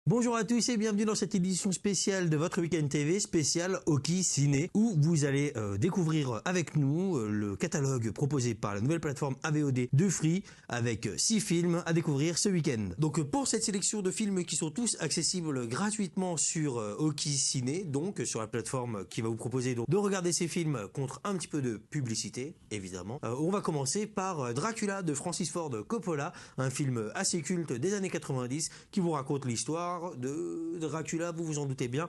Bonjour à tous et bienvenue dans cette édition spéciale de votre Week-end TV, spéciale Oki Ciné, où vous allez découvrir avec nous le catalogue proposé par la nouvelle plateforme AVOD de Free, avec 6 films à découvrir ce week-end. Donc pour cette sélection de films qui sont tous accessibles gratuitement sur Oki Ciné, donc sur la plateforme qui va vous proposer donc, de regarder ces films contre un petit peu de publicité, évidemment. On va commencer par Dracula de Francis Ford Coppola, un film assez culte des années 90 qui vous raconte l'histoire de Dracula, vous vous en doutez bien,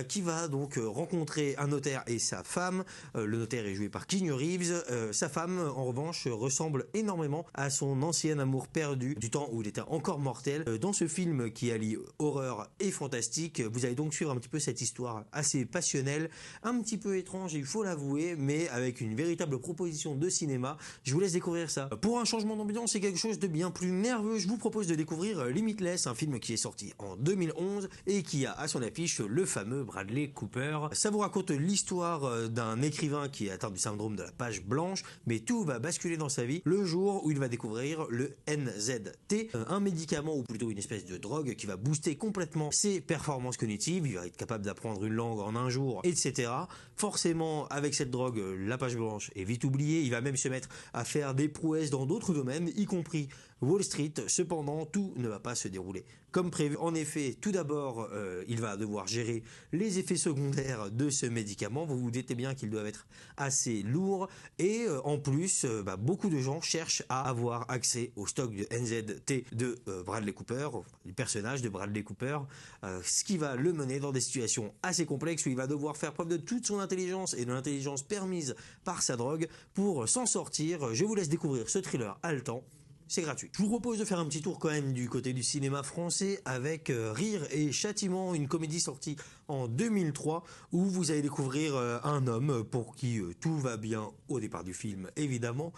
qui va donc rencontrer un notaire et sa femme. Le notaire est joué par Keanu Reeves. Sa femme, en revanche, ressemble énormément à son ancien amour perdu du temps où il était encore mortel. Dans ce film qui allie horreur et fantastique, vous allez donc suivre un petit peu cette histoire assez passionnelle, un petit peu étrange, il faut l'avouer, mais avec une véritable proposition de cinéma. Je vous laisse découvrir ça. Pour un changement d'ambiance et quelque chose de bien plus nerveux, je vous propose de découvrir Limitless, un film qui est sorti en 2011 et qui a à son affiche le fameux Bradley Cooper. Ça vous raconte l'histoire d'un écrivain qui est atteint du syndrome de la page blanche, mais tout va basculer dans sa vie le jour où il va découvrir le NZT, un médicament ou plutôt une espèce de drogue qui va booster complètement ses performances cognitives. Il va être capable d'apprendre une langue en un jour, etc. Forcément, avec cette drogue, la page blanche est vite oubliée. Il va même se mettre à faire des prouesses dans d'autres domaines, y compris Wall Street. Cependant, tout ne va pas se dérouler comme prévu. En effet, tout d'abord, il va devoir gérer les effets secondaires de ce médicament. Vous vous doutez bien qu'ils doivent être assez lourds. Et en plus, beaucoup de gens cherchent à avoir accès au stock de NZT de Bradley Cooper, le personnage de Bradley Cooper, ce qui va le mener dans des situations assez complexes où il va devoir faire preuve de toute son intelligence et de l'intelligence permise par sa drogue pour s'en sortir. Je vous laisse découvrir ce thriller haletant. C'est gratuit. Je vous propose de faire un petit tour quand même du côté du cinéma français avec Rire et Châtiment, une comédie sortie en 2003 où vous allez découvrir un homme pour qui tout va bien au départ du film, évidemment.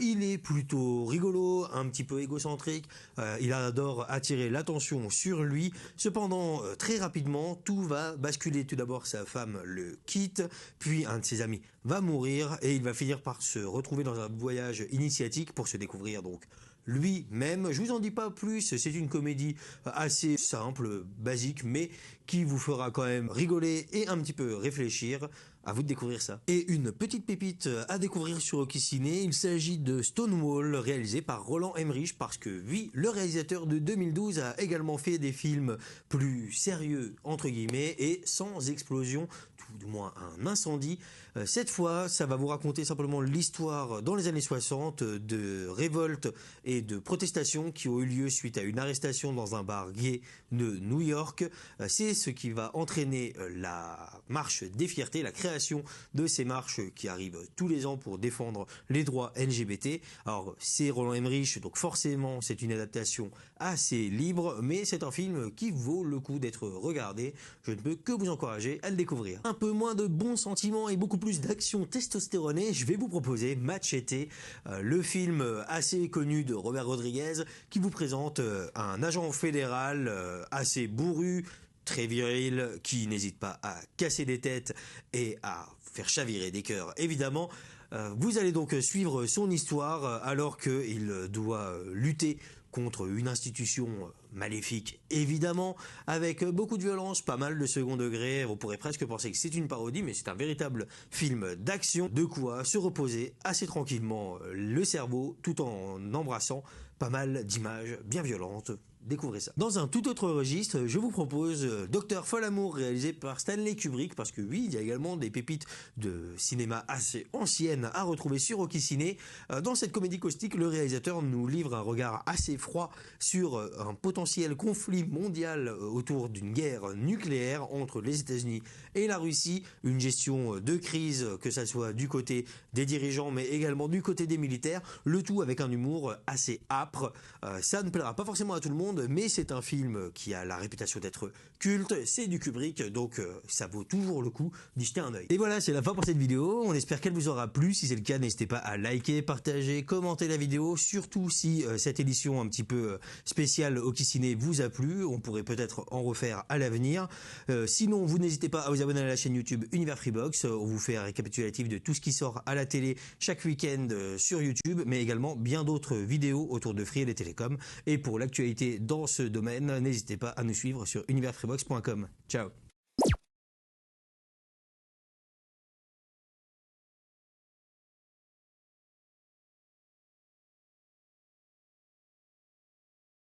Il est plutôt rigolo, un petit peu égocentrique, il adore attirer l'attention sur lui. Cependant, très rapidement, tout va basculer. Tout d'abord, sa femme le quitte, puis un de ses amis va mourir et il va finir par se retrouver dans un voyage initiatique pour se découvrir donc lui-même. Je vous en dis pas plus, c'est une comédie assez simple, basique, mais qui vous fera quand même rigoler et un petit peu réfléchir. À vous de découvrir ça. Et une petite pépite à découvrir sur Oki Ciné, il s'agit de Stonewall, réalisé par Roland Emmerich, parce que oui, le réalisateur de 2012 a également fait des films plus sérieux, entre guillemets, et sans explosion, tout du moins un incendie. Cette fois, ça va vous raconter simplement l'histoire dans les années 60 de révolte et de protestations qui ont eu lieu suite à une arrestation dans un bar gay de New York. C'est ce qui va entraîner la marche des fiertés, la création de ces marches qui arrivent tous les ans pour défendre les droits LGBT. Alors c'est Roland Emmerich, donc forcément c'est une adaptation assez libre, mais c'est un film qui vaut le coup d'être regardé. Je ne peux que vous encourager à le découvrir. Un peu moins de bons sentiments et beaucoup plus d'action testostéronée, je vais vous proposer Machete, le film assez connu de Robert Rodriguez qui vous présente un agent fédéral assez bourru, très viril, qui n'hésite pas à casser des têtes et à faire chavirer des cœurs, évidemment. Vous allez donc suivre son histoire alors qu'il doit lutter contre une institution maléfique, évidemment, avec beaucoup de violence, pas mal de second degré. On pourrait presque penser que c'est une parodie, mais c'est un véritable film d'action. De quoi se reposer assez tranquillement le cerveau, tout en embrassant pas mal d'images bien violentes. Découvrez ça. Dans un tout autre registre, je vous propose Dr Folamour, réalisé par Stanley Kubrick, parce que oui, il y a également des pépites de cinéma assez anciennes à retrouver sur Oki Ciné. Dans cette comédie caustique, le réalisateur nous livre un regard assez froid sur un potentiel conflit mondial autour d'une guerre nucléaire entre les États-Unis et la Russie, une gestion de crise, que ça soit du côté des dirigeants, mais également du côté des militaires, le tout avec un humour assez âpre. Ça ne plaira pas forcément à tout le monde, mais c'est un film qui a la réputation d'être culte, c'est du Kubrick, donc ça vaut toujours le coup d'y jeter un œil. Et voilà, c'est la fin pour cette vidéo, on espère qu'elle vous aura plu. Si c'est le cas, n'hésitez pas à liker, partager, commenter la vidéo, surtout si cette édition un petit peu spéciale Oki Ciné vous a plu, on pourrait peut-être en refaire à l'avenir. Sinon, vous n'hésitez pas à vous abonner à la chaîne YouTube Univers Freebox, on vous fait un récapitulatif de tout ce qui sort à la télé chaque week-end sur YouTube, mais également bien d'autres vidéos autour de Free et des télécoms. Et pour l'actualité dans ce domaine, n'hésitez pas à nous suivre sur universfreebox.com. Ciao.